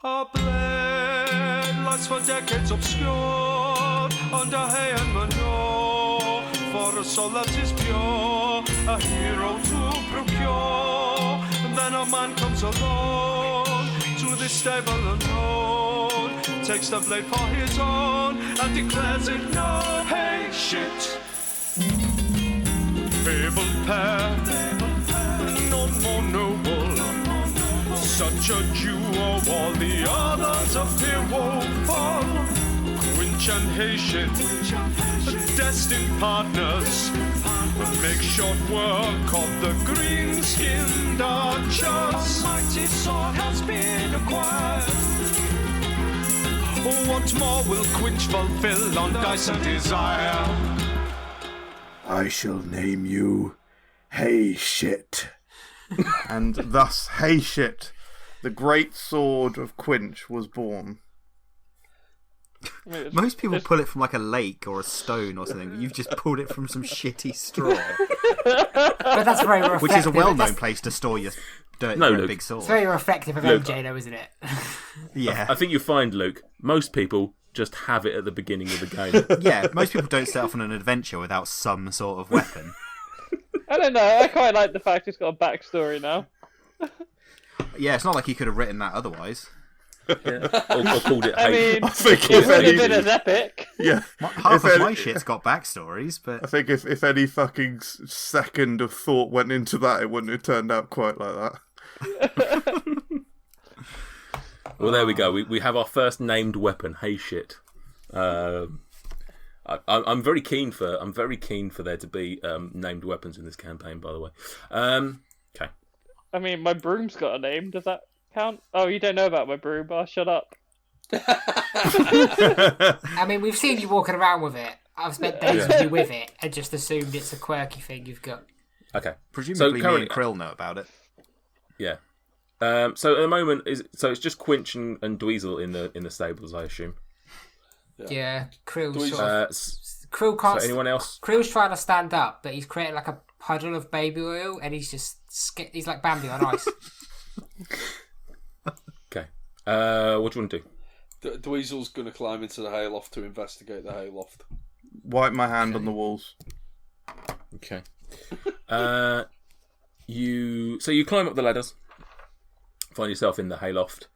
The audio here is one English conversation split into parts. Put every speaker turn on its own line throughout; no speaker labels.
A blade lies for decades obscured under hay and manure. For a soul that is pure, a hero to procure. And then a man comes alone to this stable unknown, takes the blade for his own and declares it no. Hey, shit! Fabled pair, none more noble. Such a duo, all the others appear woeful. Quinch and Hayshit, destined partners, make short work of the green-skinned archers. A mighty sword has been acquired. What more will Quinch fulfill on dice and desire?
I shall name you Hayshit.
And thus Hayshit, the great sword of Quinch, was born.
Most people pull it from like a lake or a stone or something. You've just pulled it from some shitty straw.
But that's very reflective.
Which is a well-known place to store your big sword.
It's very reflective of MJ, though, isn't it?
Yeah.
I think you find, Luke, most people just have it at the beginning of the game.
Yeah, most people don't set off on an adventure without some sort of weapon.
I don't know. I quite like the fact it's got a backstory now.
Yeah, it's not like he could have written that otherwise.
Yeah. Or called it hate.
I mean,
I think
it would have been as epic.
Yeah.
Half of my shit's got backstories, but...
I think if any fucking second of thought went into that, it wouldn't have turned out quite like that.
Well, there we go. We have our first named weapon, Hey Shit. I'm very keen for there to be named weapons in this campaign, by the way. Okay.
I mean, my broom's got a name. Does that count? Oh, you don't know about my broom. Oh, shut up.
I mean, we've seen you walking around with it. I've spent days with you with it and just assumed it's a quirky thing you've got.
Okay.
Presumably me and Krill know about it.
Yeah. So at the moment, it's just Quinch and Dweezil in the stables, I assume.
Yeah, Krill's
Krill
can't.
So anyone else?
Krill's trying to stand up, but he's created like a puddle of baby oil, and he's just he's like Bambi on ice.
Okay. What do you want to do?
Dweezil's going to climb into the hayloft to investigate the hayloft.
Wipe my hand on the walls.
Okay. You climb up the ladders, find yourself in the hayloft.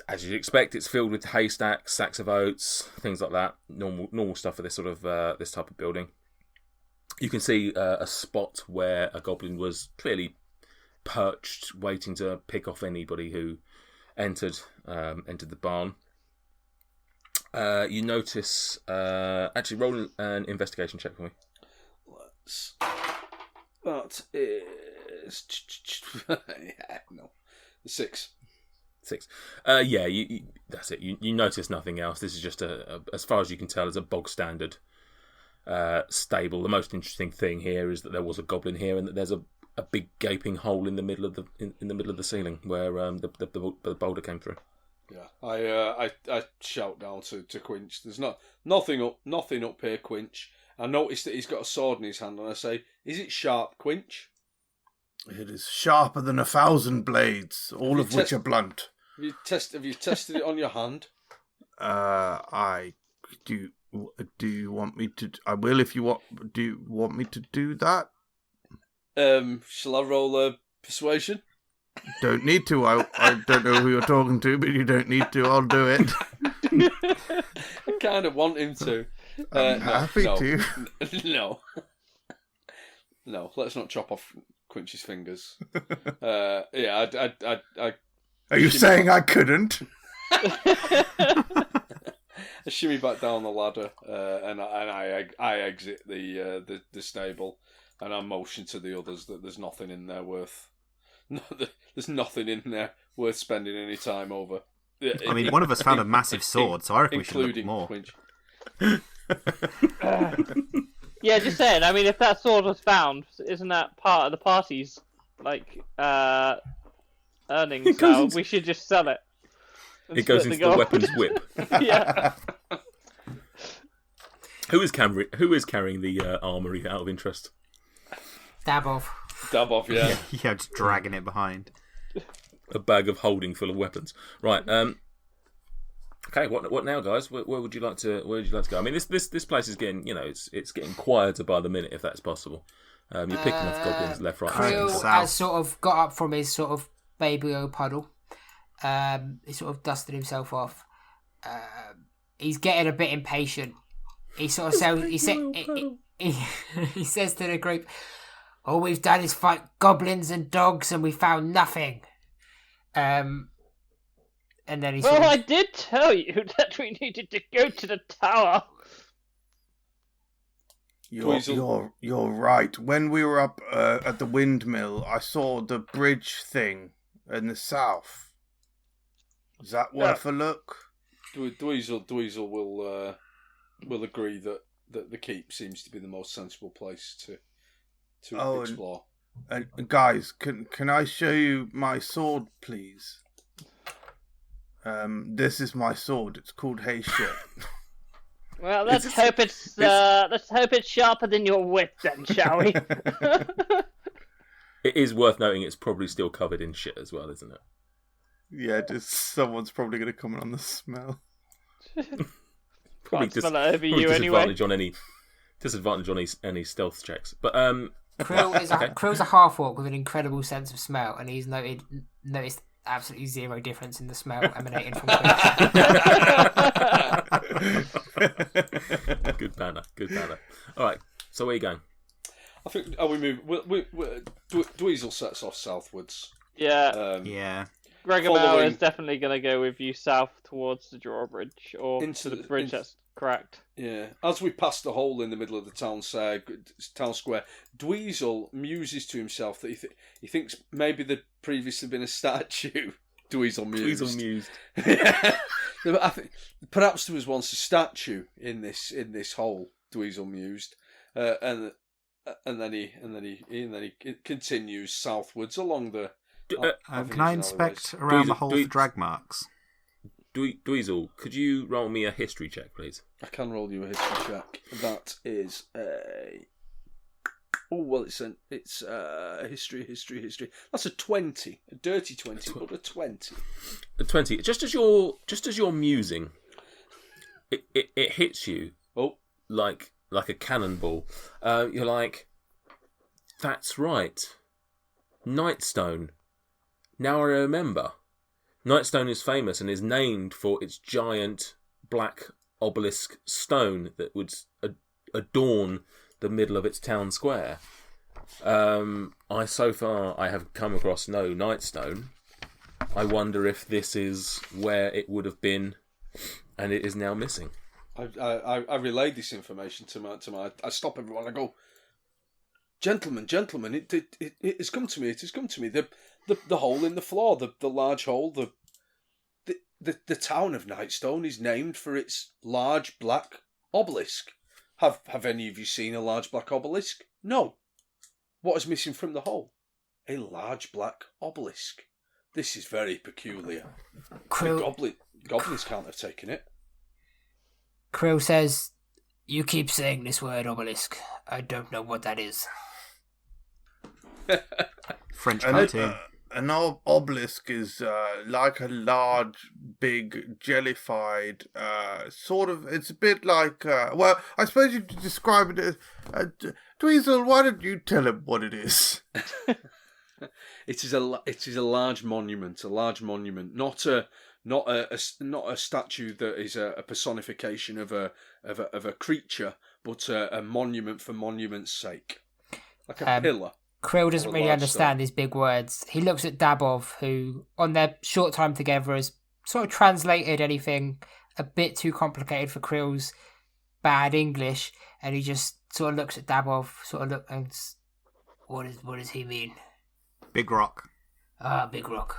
As you'd expect, it's filled with haystacks, sacks of oats, things like that. Normal stuff for this sort of this type of building. You can see a spot where a goblin was clearly perched, waiting to pick off anybody who entered the barn. You notice. Actually, roll an investigation check for me.
That is no 6.
6. Yeah, you that's it. You notice nothing else. This is just as far as you can tell, is a bog standard stable. The most interesting thing here is that there was a goblin here, and that there's a big gaping hole in the middle of the ceiling where the boulder came through.
Yeah, I shout down to Quinch. There's nothing up here, Quinch. I noticed that he's got a sword in his hand, and I say, "Is it sharp, Quinch?"
It is sharper than 1,000 blades, all of which are blunt.
Have you tested it on your hand?
I do. Do you want me to? I will if you want. Do you want me to do that?
Shall I roll a persuasion?
Don't need to. I don't know who you're talking to, but you don't need to. I'll do it.
I kind of want him to.
I'm happy to.
No, let's not chop off Quinch's fingers. Yeah, I
Are you saying I couldn't?
I shimmy back down the ladder, and I exit the stable, and I motion to the others that there's nothing in there there's nothing in there worth spending any time over.
I mean, one of us found a massive sword, so I reckon we should look more.
Quinch.
Yeah, just saying. I mean, if that sword was found, isn't that part of the party's earnings now? We should just sell it.
It goes into the weapons whip.
Yeah.
Who is carrying the armory out of interest?
Dab off,
yeah.
Yeah, just dragging it behind.
a bag of holding full of weapons. Right. Okay. What now, guys? Where would you like to go? I mean, this place is getting it's getting quieter by the minute, if that's possible. You're picking off goblins left, right, and
Krill
centre.
has sort of got up from his sort of baby oil puddle. He sort of dusted himself off. He's getting a bit impatient. He sort of says, he says to the group, "All we've done is fight goblins and dogs, and we found nothing." And then he
Well, I did tell you that we needed to go to the tower.
You're right. When we were up at the windmill, I saw the bridge thing in the south. Is that worth a look?
Dweezil will agree that the keep seems to be the most sensible place to explore.
And guys, can I show you my sword, please? This is my sword. It's called Hey Shit.
Well, let's hope it's sharper than your wit, then, shall we?
It is worth noting it's probably still covered in shit as well, isn't it?
Yeah, someone's probably going to comment on the smell.
Probably
Can't smell it over you anyway.
Disadvantage on any stealth checks. But
Krill's a half orc with an incredible sense of smell, and he's noticed absolutely zero difference in the smell emanating from Krill.
Good banner. All right, so where are you going?
I think we move. Dweezil sets off southwards.
Yeah.
Yeah.
Gregor is definitely going to go with you south towards the drawbridge, or into the bridge that's cracked.
Yeah. As we pass the hole in the middle of the town square, Dweezil muses to himself that he thinks maybe there'd previously been a statue. Dweezil mused. Yeah. I think perhaps there was once a statue in this hole. Dweezil mused, and then he continues southwards along the.
Can I inspect around the hole for drag marks?
Dweezil, could you roll me a history check, please?
I can roll you a history check. That is a. Oh well, it's history. That's a 20, a dirty 20, but a 20.
A 20. Just as you're musing, it hits you.
Oh,
like a cannonball. You're like, that's right, Nightstone. Now I remember. Nightstone is famous and is named for its giant black obelisk stone that would adorn the middle of its town square. So far I have come across no Nightstone. I wonder if this is where it would have been, and it is now missing.
I relayed this information to my. I stop everyone. I go, gentlemen, it has come to me. It has come to me. The hole in the floor, the large hole, the town of Nightstone is named for its large black obelisk. Have any of you seen a large black obelisk? No. What is missing from the hole? A large black obelisk. This is very peculiar. The goblins can't have taken it.
Krill says, "You keep saying this word obelisk. I don't know what that is."
French cartoon.
An obelisk is like a large, big, jellified sort of. It's a bit like. Well, I suppose you could describe it as. Dweezil, why don't you tell him what it is?
It is a large monument. Not a statue that is a personification of a creature, but a monument for monument's sake, like a pillar.
Krill doesn't really understand these big words. He looks at Dabov, who, on their short time together, has sort of translated anything a bit too complicated for Krill's bad English, and he just sort of looks at Dabov, what does he mean?
Big rock.
Big rock.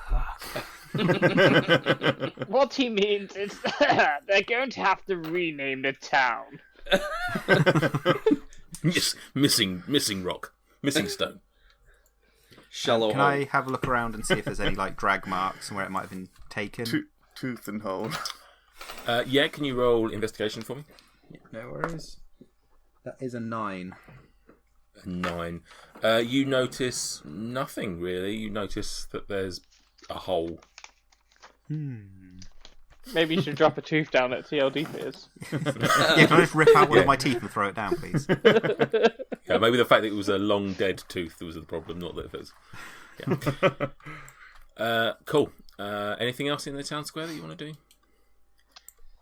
What he means is that they're going to have to rename the town.
Yes, missing rock, missing stone.
Shallow.
Can I have a look around and see if there's any drag marks and where it might have been taken?
Tooth and hole.
Yeah, can you roll investigation for me?
No worries. That is a 9.
A 9. You notice nothing really. You notice that there's a hole.
Maybe you should drop a tooth down at TLD Fears.
Yeah, can I just rip out one of my teeth and throw it down, please?
Yeah, maybe the fact that it was a long dead tooth was the problem, not that it was. Yeah. Cool. Anything else in the town square that you want to do?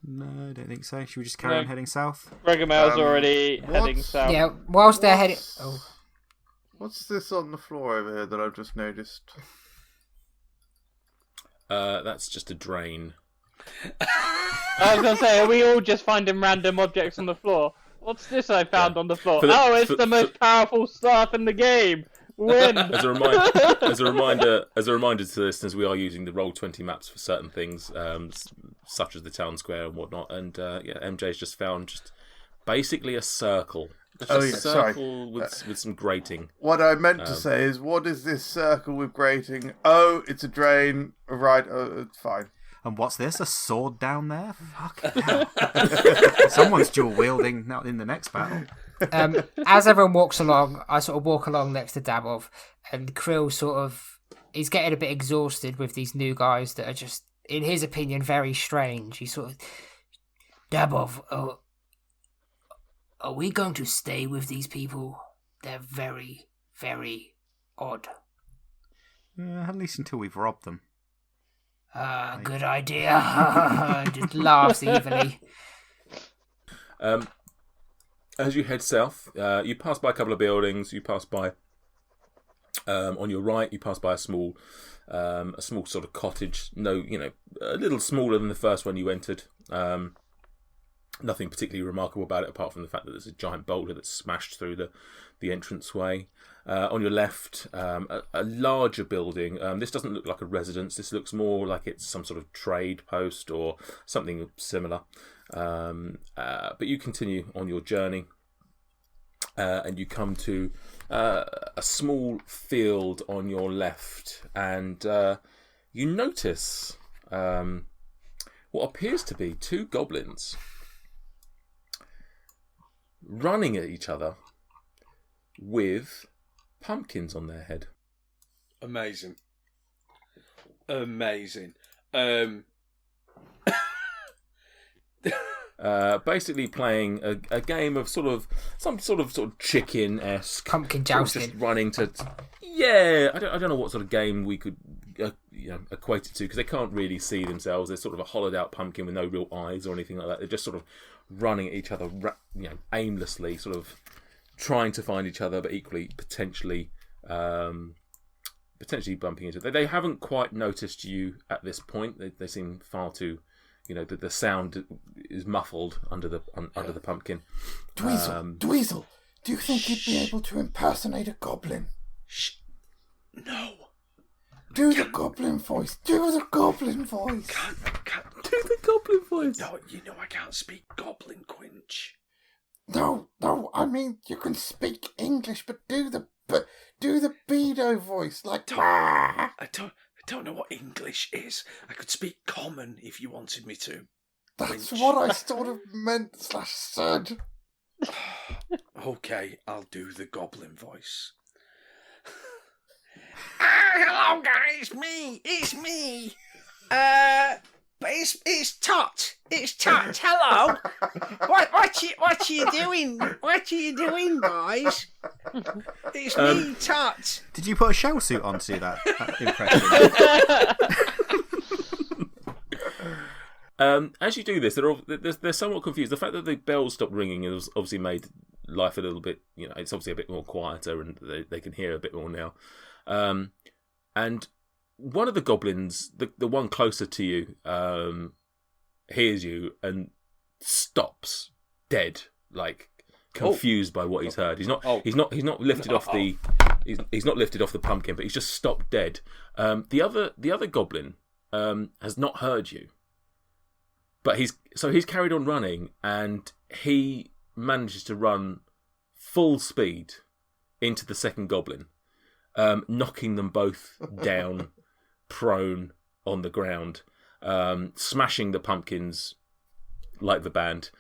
No, I don't think so. Should we just carry on heading south?
Regamel's already heading south.
Yeah, whilst they're heading. Oh,
What's this on the floor over here that I've just noticed?
That's just a drain.
I was going to say, are we all just finding random objects on the floor? What's this I found on the floor? It's the most powerful staff in the game! Win!
As a reminder to the listeners, we are using the Roll20 maps for certain things, such as the town square and whatnot. And MJ's just found just basically a circle. Just a circle with some grating.
What I meant to say is, what is this circle with grating? Oh, it's a drain. Right, it's fine.
And what's this? A sword down there? Fuck hell. Someone's dual wielding now in the next battle.
As everyone walks along, I sort of walk along next to Dabov, and Krill he's getting a bit exhausted with these new guys that are just, in his opinion, very strange. He's sort of, Dabov, are we going to stay with these people? They're very, very odd.
At least until we've robbed them.
Good idea. Just laughs evilly.
As you head south, you pass by a couple of buildings. You pass by, on your right, you pass by a small sort of cottage. No, a little smaller than the first one you entered. Nothing particularly remarkable about it, apart from the fact that there's a giant boulder that's smashed through the entranceway. On your left, a larger building. This doesn't look like a residence. This looks more like it's some sort of trade post or something similar. But you continue on your journey, and you come to a small field on your left, and you notice what appears to be two goblins running at each other with pumpkins on their head.
Amazing.
Basically playing a game of some sort of chicken-esque
Pumpkin jousting.
Just running to. Yeah, I don't know what sort of game we could equate it to, because they can't really see themselves. They're sort of a hollowed out pumpkin with no real eyes or anything like that. They're just sort of running at each other, aimlessly, sort of trying to find each other, but equally potentially bumping into it. They haven't quite noticed you at this point. They seem far too, the sound is muffled under the pumpkin.
Dweezil, do you think you'd be able to impersonate a goblin?
Shh. No.
Do the goblin voice. Do the goblin voice.
Can't
Do the goblin voice.
No, I can't speak Goblin, Quinch.
No, I mean you can speak English, but do the Bedo voice, like.
I don't know what English is. I could speak Common if you wanted me to.
That's
Quinch.
what I sort of meant / said.
Okay, I'll do the Goblin voice. Hello guys, it's me. But it's Tot. It's Tot. Hello. What are you doing? What are you doing, boys? It's me, Tot.
Did you put a shell suit on to do that impression?
As you do this, they're somewhat confused. The fact that the bells stopped ringing has obviously made life a little bit, it's obviously a bit more quieter, and they can hear a bit more now. And one of the goblins, the one closer to you, hears you and stops dead, like confused by what he's heard. He's not lifted off the he's not lifted off the pumpkin, but he's just stopped dead. The other goblin has not heard you, but he's carried on running, and he manages to run full speed into the second goblin, knocking them both down, prone on the ground, smashing the pumpkins like the band,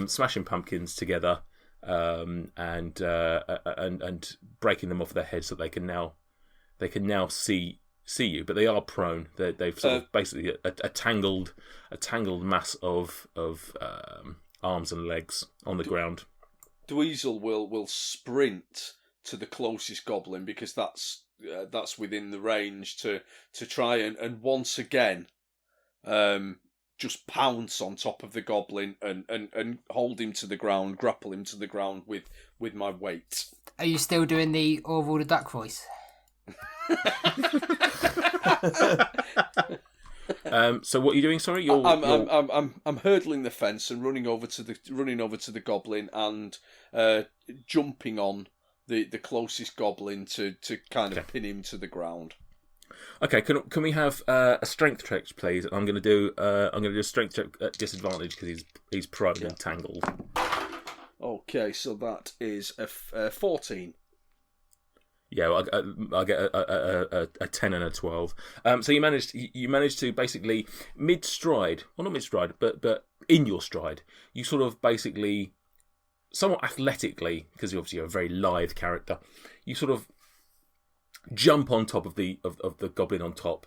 smashing pumpkins together, and breaking them off their heads so they can now see see you, but they are prone. They've sort of basically a tangled mass of arms and legs on the ground.
Dweezil will sprint to the closest goblin because that's within the range to try and once again just pounce on top of the goblin and hold him to the ground, grapple him to the ground with my weight.
Are you still doing the Orville the Duck voice?
So what are you doing? Sorry,
I'm hurdling the fence and running over to the goblin and jumping on the closest goblin to kind of pin him to the ground.
Okay, can we have a strength check, please? I'm going to do a strength check at disadvantage because he's prone and tangled.
Okay, so that is a 14.
Yeah, well, I get a 10 and a 12. So you managed to basically mid-stride, well not mid-stride, but in your stride, you sort of basically, somewhat athletically, because you're obviously a very lithe character, you sort of jump on top of the goblin on top,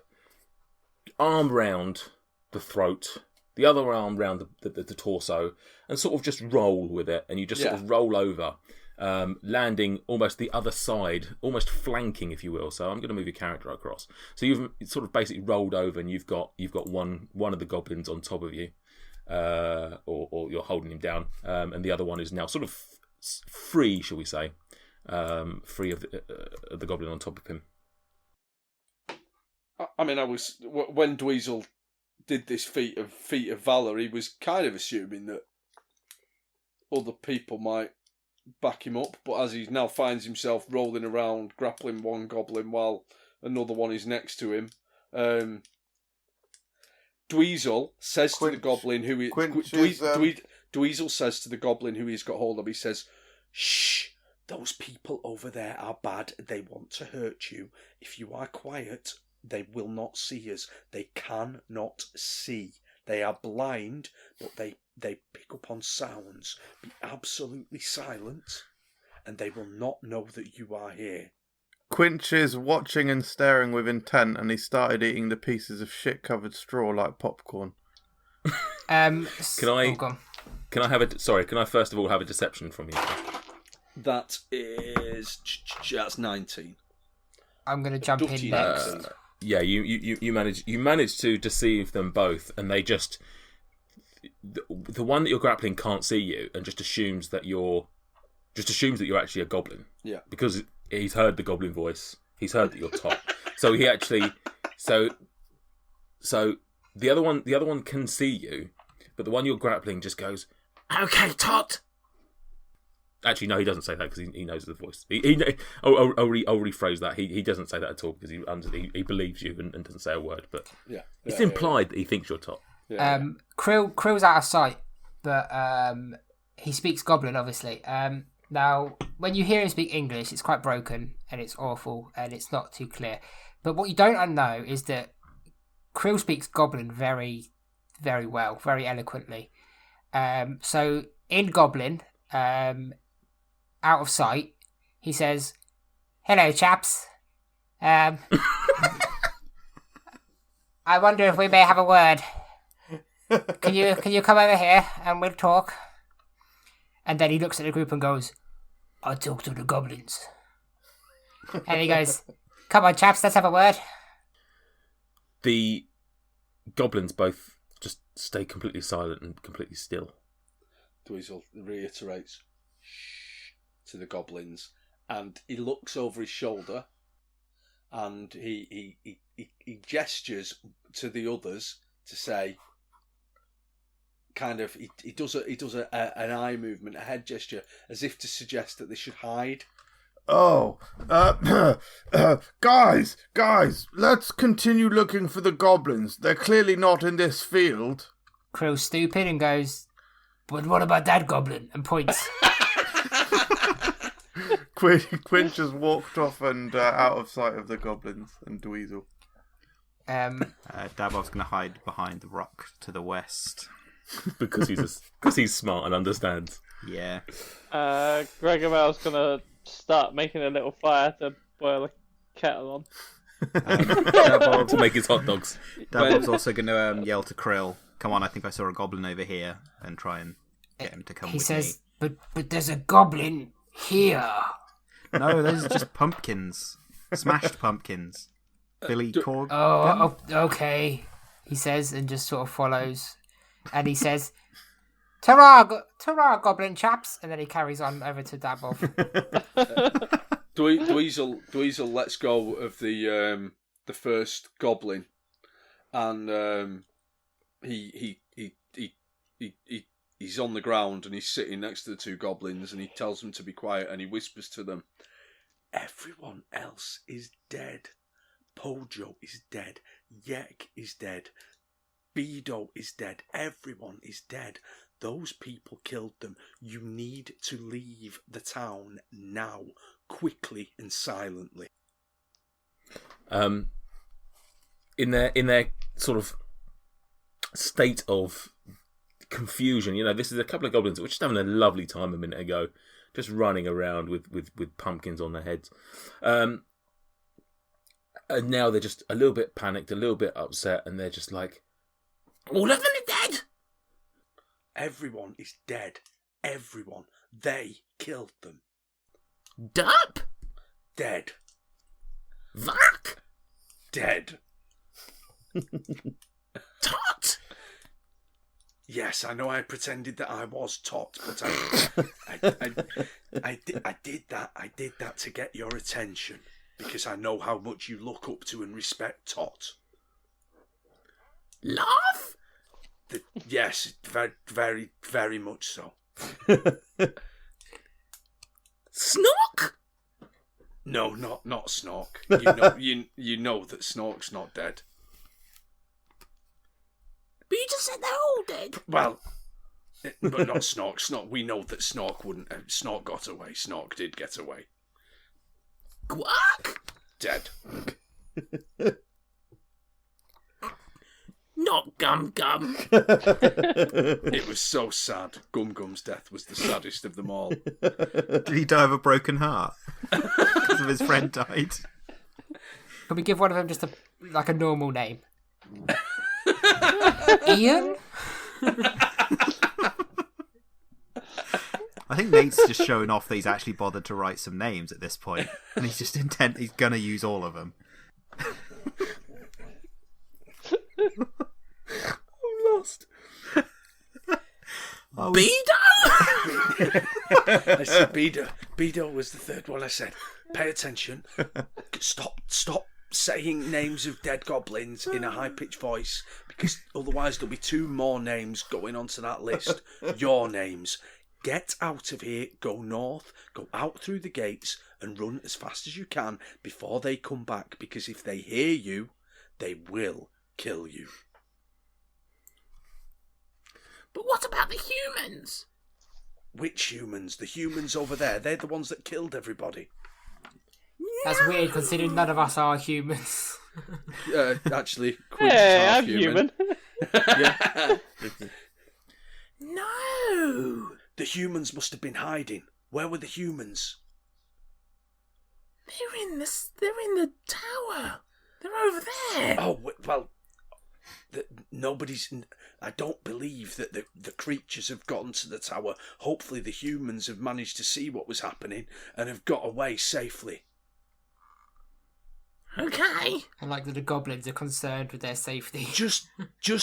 arm round the throat, the other arm round the torso, and sort of just roll with it, and you just sort of roll over. Landing almost the other side, almost flanking, if you will. So I'm going to move your character across. So you've sort of basically rolled over, and you've got one of the goblins on top of you, or you're holding him down, and the other one is now sort of free, shall we say, free of the goblin on top of him.
I mean, when Dweezil did this feat of valor, he was kind of assuming that other people might back him up, but as he now finds himself rolling around, grappling one goblin while another one is next to him, Dweezil says to the goblin who Dweezil says to the goblin who he's got hold of, he says, "Shh, those people over there are bad. They want to hurt you. If you are quiet, they will not see us. They cannot see. They are blind, but they pick up on sounds. Be absolutely silent, and they will not know that you are here."
Quinch is watching and staring with intent, and he started eating the pieces of shit-covered straw like popcorn.
Can I first of all have a deception from you?
That's 19.
I'm going to jump in next.
Yeah, you manage to deceive them both, and they just the one that you're grappling can't see you, and just assumes that you're actually a goblin.
Yeah,
because he's heard the goblin voice. He's heard that you're top. So he actually so the other one can see you, but the one you're grappling just goes, "Okay, Tot." Actually, no, he doesn't say that because he knows the voice. I'll rephrase that. He doesn't say that at all because he believes you and doesn't say a word. But it's implied that he thinks you're top.
Krill's out of sight, but he speaks Goblin, obviously. Now, when you hear him speak English, it's quite broken and it's awful and it's not too clear. But what you don't know is that Krill speaks Goblin very, very well, very eloquently. So in Goblin, out of sight, he says, "Hello, chaps. I wonder if we may have a word. Can you come over here and we'll talk?" And then he looks at the group and goes, "I'll talk to the goblins." And he goes, "Come on, chaps, let's have a word."
The goblins both just stay completely silent and completely still.
Dweezil reiterates "shh" to the goblins, and he looks over his shoulder, and he gestures to the others to say, kind of, he does an eye movement, a head gesture, as if to suggest that they should hide.
Oh, guys, let's continue looking for the goblins. They're clearly not in this field.
Krill's stupid and goes, "But what about that goblin?" and points.
Quinch has walked off and out of sight of the goblins and Dweezil.
Davos going to hide behind the rock to the west.
because he's smart and understands.
Yeah.
Gregomel's going to start making a little fire to boil a kettle on.
Dabob,
to make his hot dogs.
Dabob's also going to yell to Krill, "Come on, I think I saw a goblin over here," and try and get him to come
He
with
says, but there's a goblin here.
me. No, those are just pumpkins. Smashed pumpkins. Billy Corg.
Okay, he says, and just sort of follows. And he says, ta-ra, goblin chaps. And then he carries on over to Dabob.
Dweezil lets go of the first goblin, and he's on the ground and he's sitting next to the two goblins, and he tells them to be quiet, and he whispers to them, "Everyone else is dead. Pojo is dead. Yek is dead. Beedo is dead. Everyone is dead. Those people killed them. You need to leave the town now, quickly and silently."
In their sort of state of confusion, this is a couple of goblins that were just having a lovely time a minute ago, just running around with pumpkins on their heads. And now they're just a little bit panicked, a little bit upset, and they're just like, "All of them are dead!"
Everyone is dead. Everyone. They killed them.
Dup!
Dead.
Vac!
Dead.
Tot!
Yes, I know I pretended that I was Tot, but I did that. I did that to get your attention, because I know how much you look up to and respect Tot.
Laugh?
Yes, very, very, very much so.
Snork?
No, not Snork. You know that Snork's not dead.
But you just said they're all dead.
Well, but not Snork. Snork. We know that Snork wouldn't. Snork got away. Snork did get away.
Quack?
Dead.
Not Gum Gum.
It was so sad. Gum Gum's death was the saddest of them all.
Did he die of a broken heart because of his friend died?
Can we give one of them just a normal name? Ian?
I think Nate's just showing off that he's actually bothered to write some names at this point, and he's just intent. He's gonna use all of them.
I'm lost. Beedo?
I said Beedo. Beedo was the third one I said. Pay attention. Stop saying names of dead goblins in a high-pitched voice, because otherwise there'll be two more names going onto that list. Your names. Get out of here, go north, go out through the gates, and run as fast as you can before they come back, because if they hear you, they will kill you.
But what about the humans?
Which humans? The humans over there. They're the ones that killed everybody.
That's weird, considering none of us are humans.
Actually, Quince is
Hey,
half
I'm human.
Yeah.
No.
The humans must have been hiding. Where were the humans?
They're in the tower. They're over there.
Oh, well, nobody's... I don't believe that the creatures have gotten to the tower. Hopefully the humans have managed to see what was happening and have got away safely.
Okay.
I like that the goblins are concerned with their safety.
Just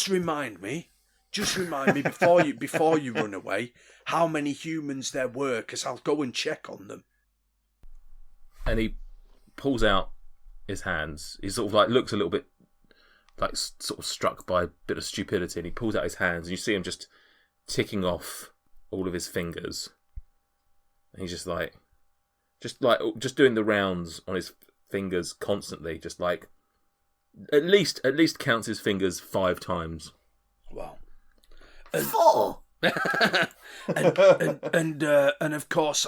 remind me before you run away how many humans there were, because I'll go and check on them.
And he pulls out his hands. He sort of like looks a little bit like sort of struck by a bit of stupidity, and he pulls out his hands, and you see him just ticking off all of his fingers. And he's just doing the rounds on his fingers constantly, just like at least counts his fingers 5 times.
Wow.
4.
and of course,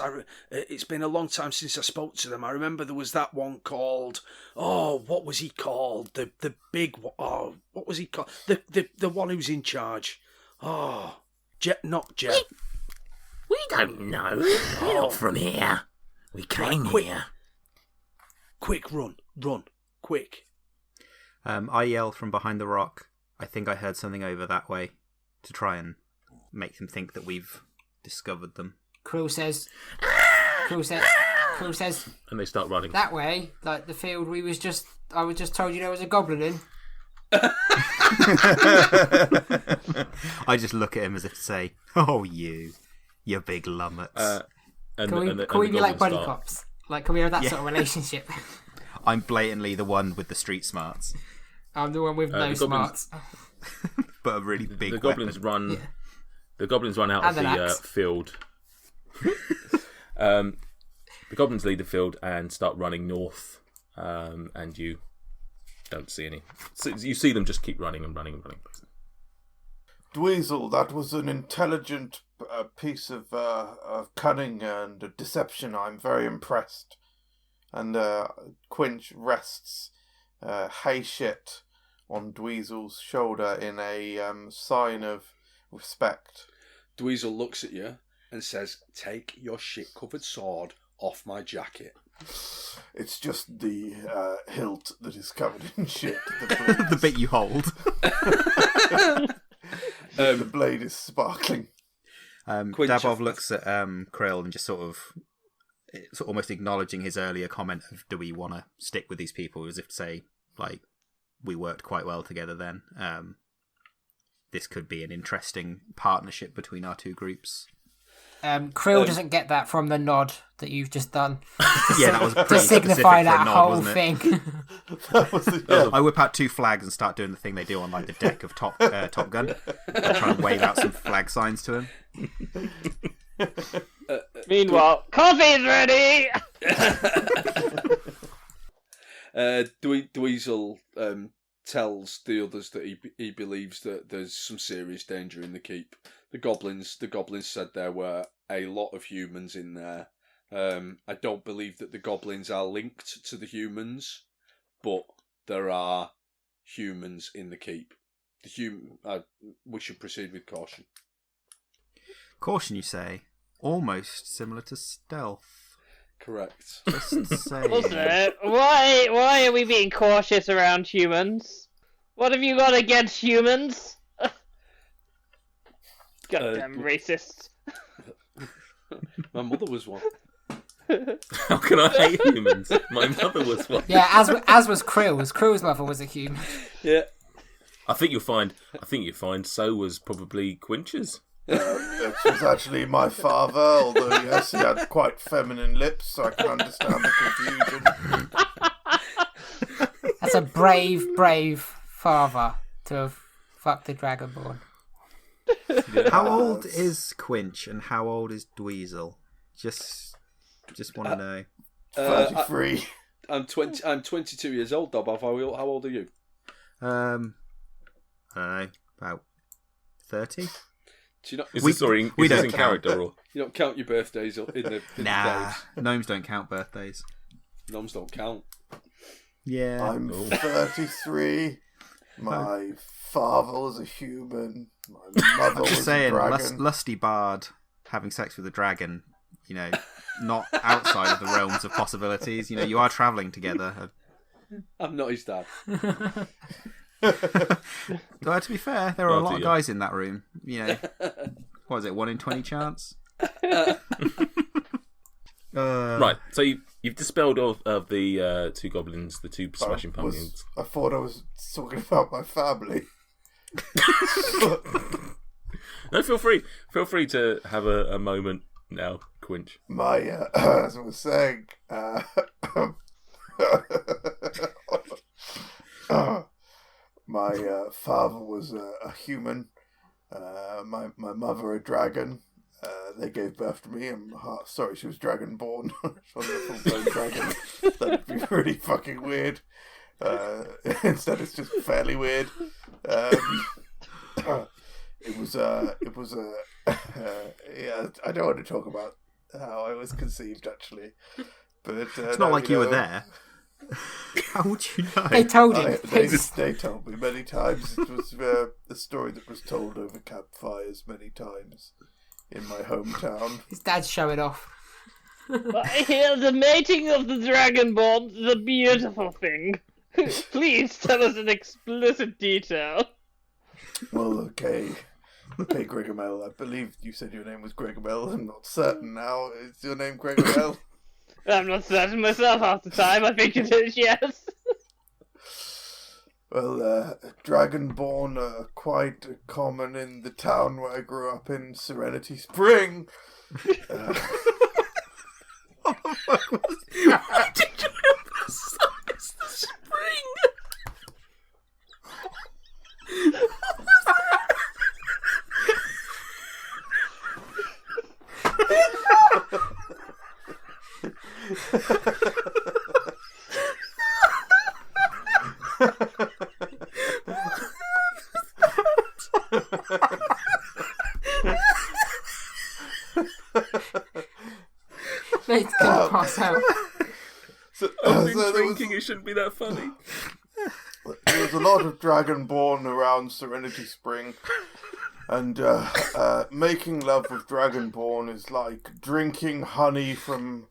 it's been a long time since I spoke to them. I remember there was that one called, what was he called? The big, what was he called? The one who's in charge. Not Jet.
We don't know. We're not from here. We came here.
Quick, run. quick.
I yell from behind the rock. I think I heard something over that way to try and make them think that we've discovered them.
Krill says,
And they start running.
that way, like the field I was just told there was a goblin in.
I just look at him as if to say, "Oh, you big lummets."
Can we be like buddy cops? Like, can we have that sort of relationship?
I'm blatantly the one with the street smarts,
I'm the one with no smarts.
but a really big.
The goblins
weapon.
run. The goblins run out
And
of
an
the
axe.
field. The goblins leave the field and start running north, and you don't see any. So you see them just keep running and running and running.
Dweezil, that was an intelligent piece of cunning and deception. I'm very impressed. And Quinch rests hay shit on Dweezil's shoulder in a sign of respect.
Dweezil looks at you and says, "Take your shit-covered sword off my jacket."
It's just the hilt that is covered in shit.
The bit you hold.
The blade is sparkling.
Dabov looks at Krill and just sort of almost acknowledging his earlier comment of, do we want to stick with these people, as if to say, like, we worked quite well together then. This could be an interesting partnership between our two groups.
Krill doesn't get that from the nod that you've just done.
Yeah, that was
To
pretty
signify
specific for a
that
nod,
whole
wasn't it?
thing.
That was the,
I whip out 2 flags and start doing the thing they do on like the deck of Top Gun. I try and wave out some flag signs to him.
Meanwhile, coffee's ready!
Dweezil tells the others that he believes that there's some serious danger in the keep. The goblins said there were a lot of humans in there. I don't believe that the goblins are linked to the humans, but there are humans in the keep. We should proceed with caution.
Caution, you say? Almost similar to stealth.
Correct.
Just saying.
Also, why are we being cautious around humans? What have you got against humans? Goddamn racists.
My mother was one.
How can I hate humans? My mother was one.
Yeah, as was Krill's. Krill's mother was a human.
Yeah.
I think you'll find so was probably Quinch's.
it was actually my father, although yes, he had quite feminine lips, so I can understand the confusion.
That's a brave father to have fucked the Dragonborn.
How old is Quinch and how old is Dweezil? Just want to know.
33.
I'm 22 years old, Dobov. How old are you?
I don't know, about 30.
Do you not?
Is
We-
this, sorry,
we
is this
don't
in
count.
character or?
You don't count your birthdays in the
Nah,
days.
gnomes don't count birthdays.
Noms don't count.
Yeah.
I'm 33. My father was a human. My mother was
Just saying,
a dragon.
lusty bard having sex with a dragon, not outside of the realms of possibilities. You are travelling together.
I'm not his dad.
Though, to be fair, there are a lot of
dear.
guys in that room. What is it, 1 in 20 chance?
Right, so you've dispelled of the 2 goblins, the 2 smashing pumpkins.
I thought I was talking about my family.
No, feel free to have a moment now, Quinch.
My, as I was saying, my father was a human. My mother a dragon. They gave birth to me. Sorry, she was dragonborn. She wasn't a full-blown dragon. That'd be really fucking weird. Instead, it's just fairly weird. It was yeah. I don't want to talk about how I was conceived, actually. But
It's not like you were there. How would you know?
They told him.
They told me many times. It was a story that was told over campfires many times in my hometown.
His dad's showing off.
I hear the mating of the Dragonborn is a beautiful thing. Please tell us in explicit detail.
Well, okay. Okay, Gregomel, I believe you said your name was Gregomel. I'm not certain now. Is your name Gregomel?
I'm not certain myself half the time. I think it is, yes.
Well, Dragonborn are quite common in the town where I grew up in, Serenity Spring.
Why did you emphasize the spring?
It's gonna pass out.
I've been drinking, it shouldn't be that funny.
There was a lot of Dragonborn around Serenity Spring, and making love with Dragonborn is like drinking honey from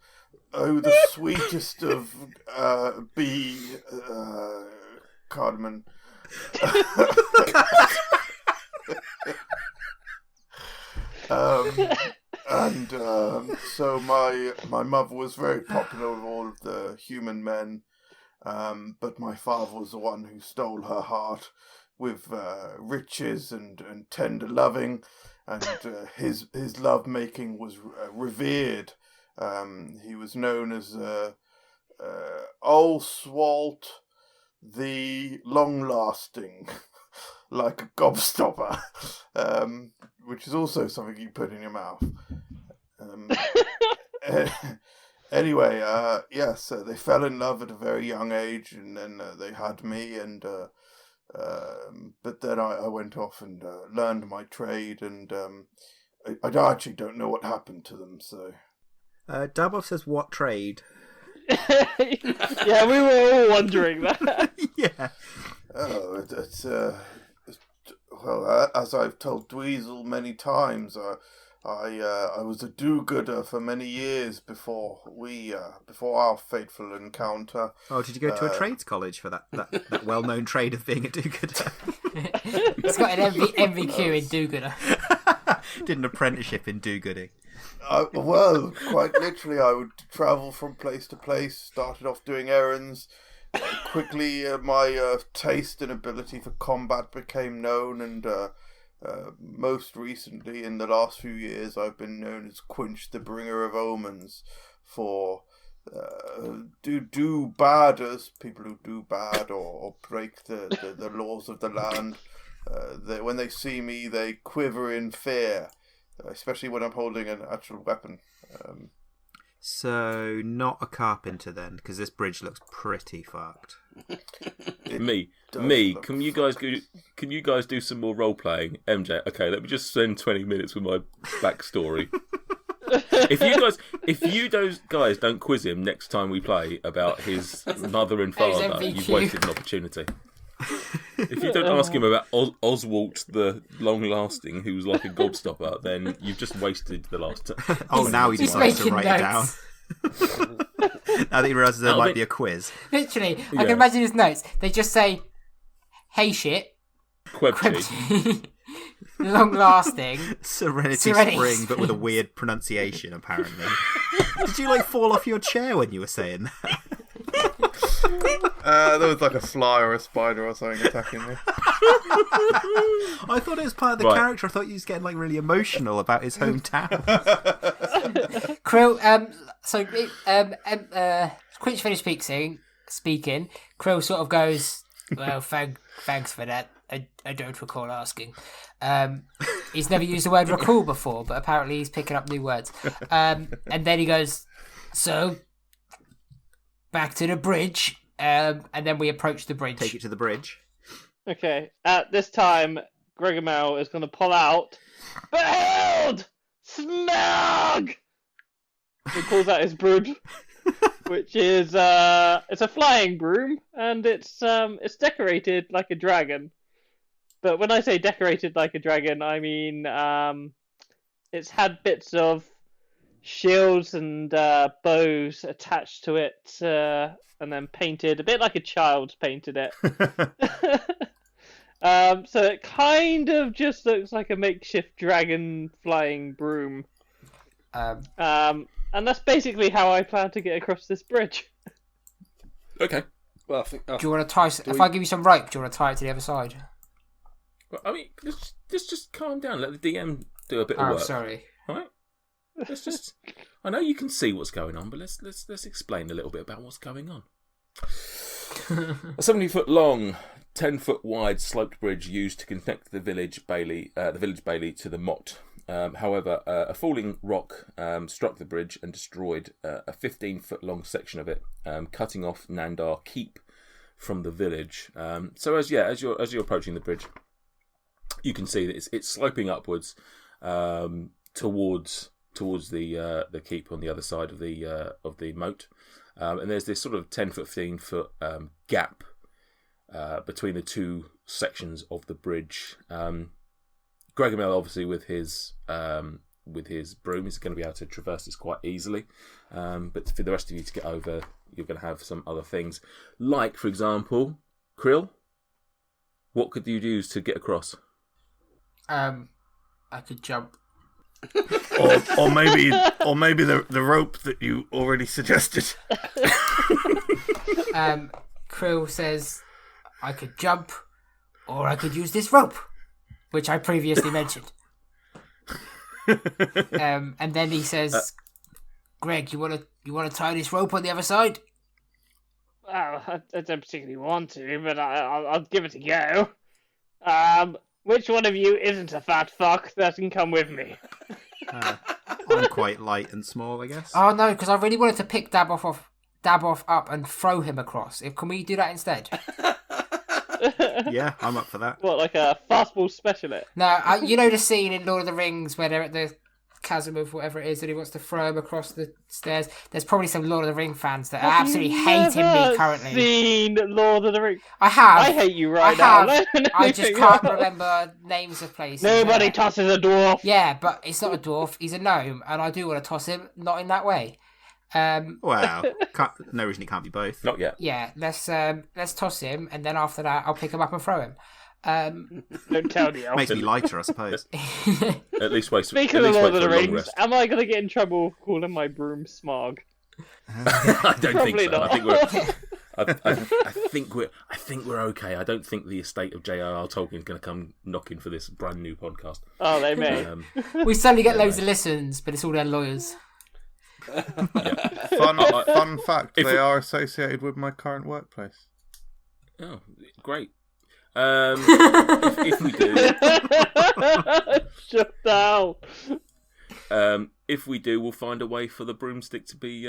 the sweetest of bee cardamom. So my mother was very popular with all of the human men, but my father was the one who stole her heart with riches and tender loving, and his love making was revered. He was known as Oswald the Long-Lasting, like a gobstopper, which is also something you put in your mouth. Anyway, yes, they fell in love at a very young age, and then they had me, and but then I went off and learned my trade, and I actually don't know what happened to them, so...
Dabov says, what trade?
Yeah, we were all wondering that.
Yeah.
Oh, well, as I've told Dweezil many times, I was a do-gooder for many years before our fateful encounter.
Oh, did you go to a trades college for that well-known trade of being a do-gooder?
It's got an MVQ in do-gooder.
Did an apprenticeship in do-gooding.
Well, quite literally, I would travel from place to place, started off doing errands. Quickly, my taste and ability for combat became known, and most recently, in the last few years, I've been known as Quinch, the Bringer of Omens, for do-badders, people who do bad or break the laws of the land. When they see me, they quiver in fear, especially when I'm holding an actual weapon.
So, not a carpenter then, because this bridge looks pretty fucked.
Me. Can you guys do some more role playing? MJ, okay, let me just spend 20 minutes with my backstory. If you guys don't quiz him next time we play about his mother and father, you've wasted an opportunity. If you don't ask him about Oswald the Long-Lasting, who's like a gobstopper, then you've just wasted the last time.
Now he decides to write it down. Now that he realises there might be a quiz.
Literally, I can imagine his notes. They just say, "Hey shit,
Quebchi.
Long-lasting,
Serenity Spring, but with a weird pronunciation, apparently." Did you fall off your chair when you were saying that?
There was like a fly or a spider or something attacking me.
I thought it was part of the character. I thought you was getting really emotional about his hometown.
Krill, Quinch finished speaking. Krill sort of goes, "Well, thanks for that. I don't recall asking." He's never used the word recall before, but apparently he's picking up new words. And then he goes, "So, back to the bridge." And then we approach the bridge.
Take it to the bridge.
Okay, at this time, Gregomel is going to pull out, "Behold! Smug!" He pulls out his broom, which is it's a flying broom, and it's decorated like a dragon. But when I say decorated like a dragon, I mean it's had bits of shields and bows attached to it, and then painted a bit like a child painted it. So it kind of just looks like a makeshift dragon flying broom. And that's basically how I plan to get across this bridge.
Okay.
Well, I think.
Do you want to tie? If I give you some rope, do you want to tie it to the other side?
Well, I mean, let's just calm down. Let the DM do a bit of
Oh,
work.
sorry.
All right. Let's just. I know you can see what's going on, but let's explain a little bit about what's going on. A 70-foot long, 10-foot wide sloped bridge used to connect the village bailey to the motte. However, a falling rock struck the bridge and destroyed a 15-foot long section of it, cutting off Nandar Keep from the village. So as you're approaching the bridge, you can see that it's sloping upwards towards the keep on the other side of the moat, and there's this sort of 10-foot, 15-foot gap between the two sections of the bridge. Gregomel, obviously, with his broom, is going to be able to traverse this quite easily. But for the rest of you to get over, you're going to have some other things, like, for example, Krill. What could you use to get across?
I could jump.
or maybe the rope that you already suggested.
Krill says I could jump, or I could use this rope, which I previously mentioned. And then he says, "Greg, you want to tie this rope on the other side?"
Well, I don't particularly want to, but I'll give it a go. Which one of you isn't a fat fuck that can come with me?
I'm quite light and small, I guess.
Oh no, because I really wanted to pick Dab off up and throw him across. Can we do that instead?
Yeah, I'm up for that.
What, like a fastball specialist?
No, you know the scene in Lord of the Rings where they're at the chasm of whatever it is and he wants to throw him across the stairs. There's probably some Lord of the Ring fans that are absolutely hating me currently.
Seen Lord of the Rings?
I have.
I hate you right
I
now.
have. I just can't remember names of places.
Nobody tosses a dwarf.
Yeah, but it's not a dwarf. He's a gnome, and I do want to toss him. Not in that way.
Wow, no reason it can't be both.
Not yet.
Yeah, let's toss him, and then after that, I'll pick him up and throw him.
Don't tell the elf.
Makes me lighter, I suppose.
At least wait.
Speaking of Lord of the Rings, am I going to get in trouble calling my broom Smog?
I don't think so.
Not.
I think we're okay. I don't think the estate of J.R.R. Tolkien is going to come knocking for this brand new podcast.
Oh, they may.
We suddenly get loads of listens, but it's all their lawyers.
Fun fact: they are associated with my current workplace.
Oh, great. If we do,
shut down.
If we do, we'll find a way for the broomstick to be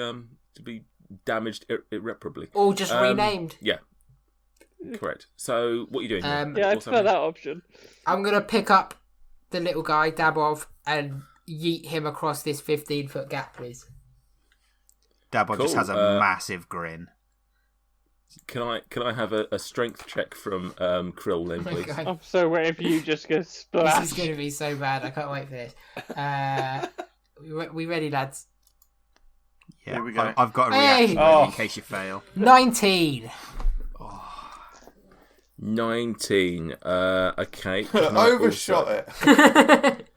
damaged irreparably,
Or just renamed.
Yeah, correct. So, what are you doing?
Yeah, I prefer that option.
I'm gonna pick up the little guy, Dabov, and yeet him across this 15-foot gap, please.
Dabov just has a massive grin.
Can I have a strength check from Krill then, please?
God.
I'm so waiting for you just to splash.
This is going to be so bad. I can't wait for this. We ready, lads?
Yeah,
Here we go.
I've got a
Hey!
reaction ready in case you fail.
19.
19. Okay. Can
I
I
overshot it.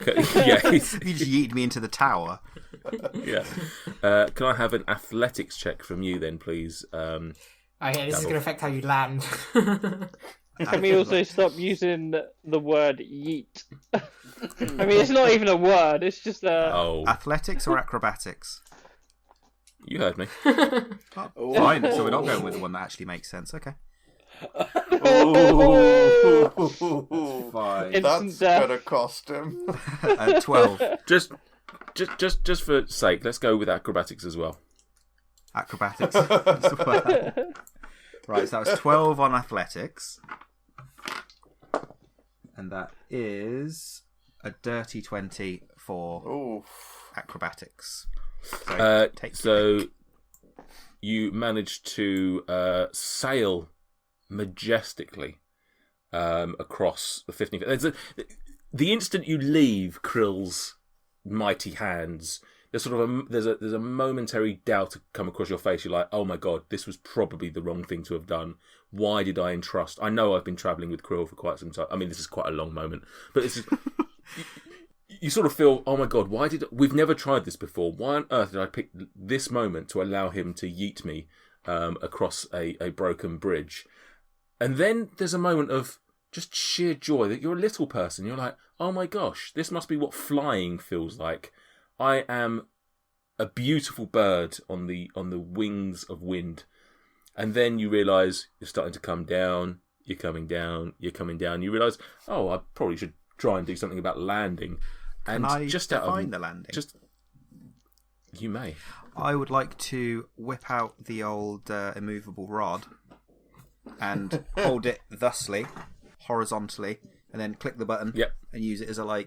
Yeah.
You just yeeted me into the tower.
Yeah. Can I have an athletics check from you then, please?
Okay, this is going to affect how you land.
Can we also stop using the word yeet? I mean, it's not even a word, it's just a...
Oh,
Athletics or acrobatics?
you heard me.
Fine, so we're not going with the one that actually makes sense. Okay. Fine.
Instant
That's
death.
gonna cost him.
12.
Just for sake, let's go with acrobatics as well.
Acrobatics as well. Right, so that was 12 on athletics. And that is a dirty 20 for
Ooh.
acrobatics. So, take your pick.
You managed to sail majestically across the 15 feet. The instant you leave Krill's mighty hands, there's sort of there's a momentary doubt to come across your face. You're like, oh my god, this was probably the wrong thing to have done. Why did I entrust? I know I've been travelling with Krill for quite some time. I mean, this is quite a long moment, but this is. You sort of feel, oh my god, we've never tried this before. Why on earth did I pick this moment to allow him to yeet me across a broken bridge? And then there's a moment of just sheer joy that you're a little person. You're like, oh my gosh, this must be what flying feels like. I am a beautiful bird on the wings of wind. And then you realise you're starting to come down, you're coming down, you're coming down. You realise, oh, I probably should try and do something about landing. And
Can I
just
define the landing?
You may.
I would like to whip out the old immovable rod and hold it thusly, horizontally, and then click the button.
Yep.
And use it as a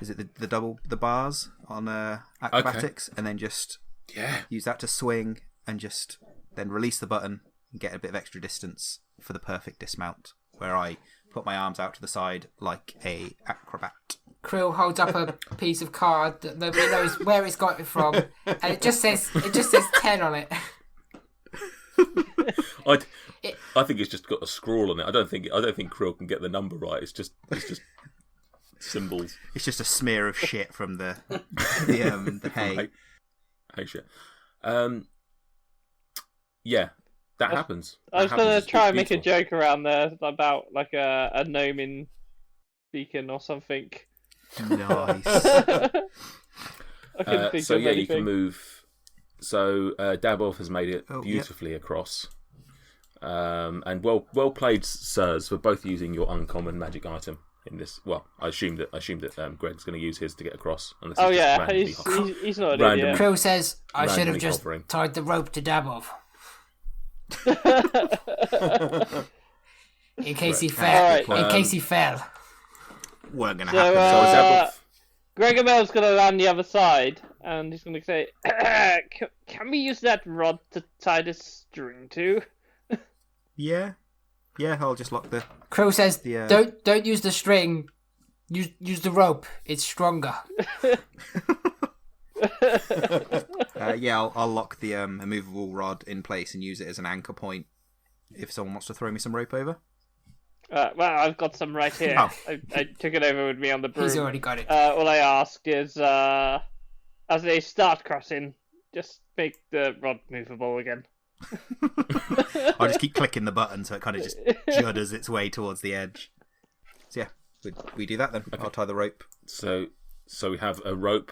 is it the bars on acrobatics, and then just use that to swing and just then release the button and get a bit of extra distance for the perfect dismount, where I put my arms out to the side like a acrobat.
Krill holds up a piece of card that nobody knows where it's got it from, and it just says 10 on it.
I think it's just got a scrawl on it. I don't think Krill can get the number right. It's just symbols.
It's just a smear of shit from the hay.
Hay shit. Yeah, that happens.
I was going to try and make a joke around there about like a gnome in beacon or something.
Nice.
I couldn't think
so
of
yeah,
anything.
you can move. So Dabov has made it beautifully across. And well played, sirs, for both using your uncommon magic item in this. Well, I assumed that Greg's going to use his to get across. And
Oh yeah, he's not an idiot.
Krill says, I should have
randomly
just
hovering.
tied the rope to Dabov. In case he fell.
Alright.
In case he fell.
Weren't going to
So,
happen.
Gregomel's going to land the other side, and he's going to say, can we use that rod to tie the string to?
Yeah, I'll just lock the...
Krill says,
Yeah.
don't use the string. Use the rope. It's stronger.
I'll lock the immovable rod in place and use it as an anchor point if someone wants to throw me some rope over.
Well, I've got some right here.
Oh.
I took it over with me on the broom.
He's already got it.
All I ask is, as they start crossing, just make the rod movable again.
I'll just keep clicking the button so it kind of just judders its way towards the edge. So yeah, we do that then. Okay. I'll tie the rope.
So we have a rope,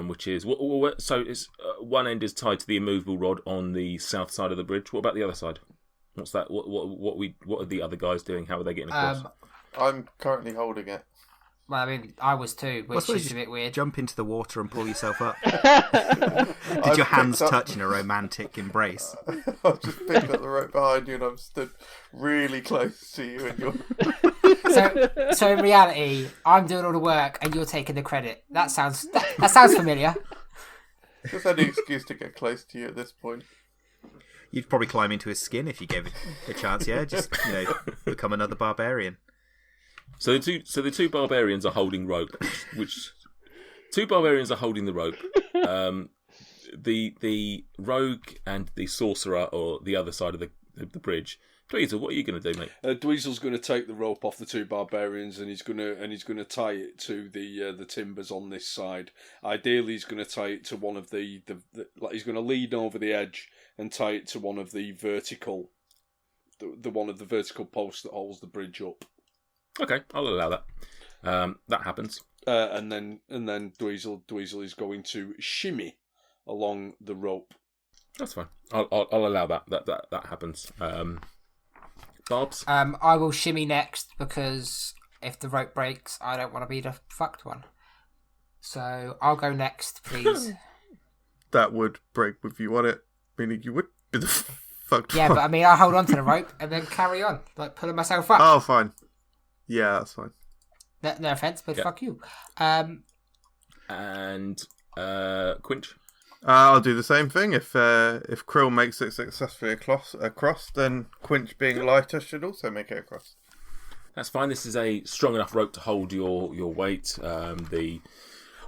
which is so it's one end is tied to the immovable rod on the south side of the bridge. What about the other side? What's that? What are the other guys doing? How are they getting across?
I'm currently holding it.
Well, I mean, I was too, which
Well,
is a bit weird.
Jump into the water and pull yourself up. Did your hands touch in a romantic embrace?
I've just picked up the rope behind you and I'm stood really close to you and you're...
So in reality, I'm doing all the work and you're taking the credit. That sounds familiar.
Just any excuse to get close to you at this point.
You'd probably climb into his skin if you gave it a chance, yeah? Just, become another barbarian.
So the two barbarians are holding rope, which two barbarians are holding the rope. The rogue and the sorcerer are the other side of the bridge. Dweezil, what are you going to do, mate?
Dweezil's going to take the rope off the two barbarians, and he's going to tie it to the timbers on this side. Ideally, he's going to tie it to one of the he's going to lean over the edge and tie it to one of the vertical, one of the vertical posts that holds the bridge up.
Okay, I'll allow that. That happens.
And then Dweezil is going to shimmy along the rope.
That's fine. I'll allow that. That happens. Barbs?
I will shimmy next because if the rope breaks, I don't want to be the fucked one. So I'll go next, please.
That would break if you want it, meaning you would be the fucked
Yeah,
one.
but I mean, I'll hold on to the rope and then carry on, like pulling myself up.
Oh, fine. Yeah, that's fine.
No offense, but
Yeah.
fuck you.
And Quinch?
I'll do the same thing. If Krill makes it successfully across, then Quinch, being lighter, should also make it across.
That's fine. This is a strong enough rope to hold your weight.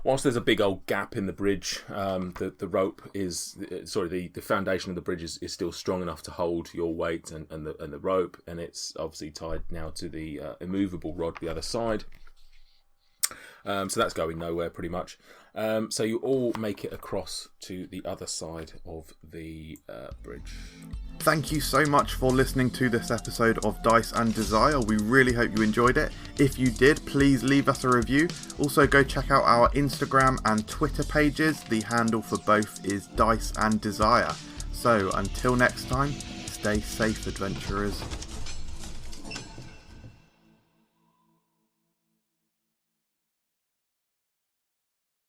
whilst there's a big old gap in the bridge, the rope is the foundation of the bridge is still strong enough to hold your weight and the rope, and it's obviously tied now to the immovable rod the other side. So that's going nowhere pretty much. So you all make it across to the other side of the bridge.
Thank you so much for listening to this episode of Dice and Desire. We really hope you enjoyed it. If you did, please leave us a review. Also, go check out our Instagram and Twitter pages. The handle for both is Dice and Desire. So, until next time, stay safe, adventurers.